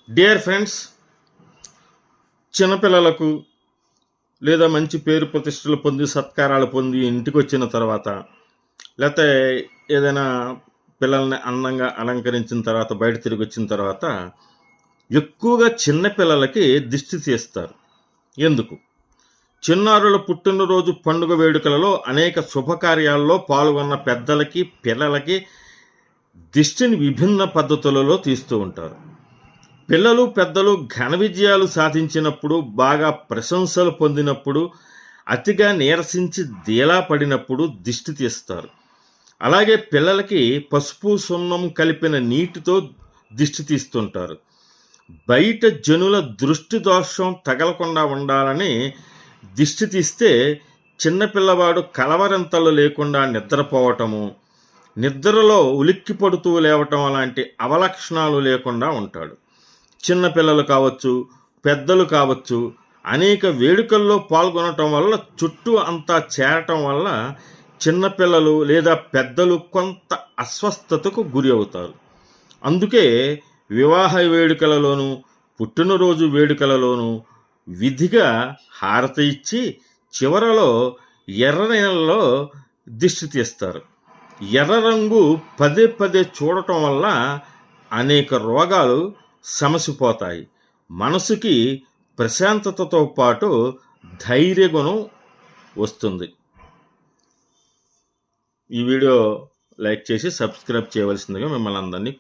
Dear friends, చిన్నపిల్లలకు లేదా మంచి పేరు ప్రతిష్టలు పొంది సత్కారాలు పొంది ఇంటికి వచ్చిన తర్వాత, లేకపోతే ఏదైనా పిల్లల్ని అందంగా అలంకరించిన తర్వాత బయట తిరిగి వచ్చిన తర్వాత ఎక్కువగా చిన్నపిల్లలకి దిష్టి తీస్తారు. ఎందుకు? చిన్నారుల పుట్టినరోజు పండుగ వేడుకలలో అనేక శుభకార్యాల్లో పాల్గొన్న పెద్దలకి పిల్లలకి దిష్టిని విభిన్న పద్ధతులలో తీస్తూ ఉంటారు. పిల్లలు పెద్దలు ఘన విజయాలు సాధించినప్పుడు, బాగా ప్రశంసలు పొందినప్పుడు, అతిగా నీరసించి డీలా పడినప్పుడు దిష్టి తీస్తారు. అలాగే పిల్లలకి పసుపు సున్నం కలిపిన నీటితో దిష్టి తీస్తుంటారు. బయట జనుల దృష్టి దోషం తగలకుండా ఉండాలని దిష్టి తీస్తే చిన్నపిల్లవాడు కలవరింతలు లేకుండా నిద్రపోవటము, నిద్రలో ఉలిక్కి పడుతూ లేవటం లాంటి అవలక్షణాలు లేకుండా ఉంటాడు. చిన్నపిల్లలు కావచ్చు, పెద్దలు కావచ్చు, అనేక వేడుకల్లో పాల్గొనటం వల్ల చుట్టూ అంతా చేరటం వల్ల చిన్నపిల్లలు లేదా పెద్దలు కొంత అస్వస్థతకు గురి అవుతారు. అందుకే వివాహ వేడుకలలోనూ పుట్టినరోజు వేడుకలలోనూ విధిగా హారతి ఇచ్చి చివరలో ఎర్ర నీళ్ళలో దిష్టి తీస్తారు. ఎర్ర రంగు పదే పదే చూడటం వల్ల అనేక రోగాలు సమసిపోతాయి. మనసుకి ప్రశాంతతతో పాటు ధైర్యగుణం వస్తుంది. ఈ వీడియో లైక్ చేసి సబ్స్క్రైబ్ చేయవలసిందిగా మిమ్మల్ని అందరినీ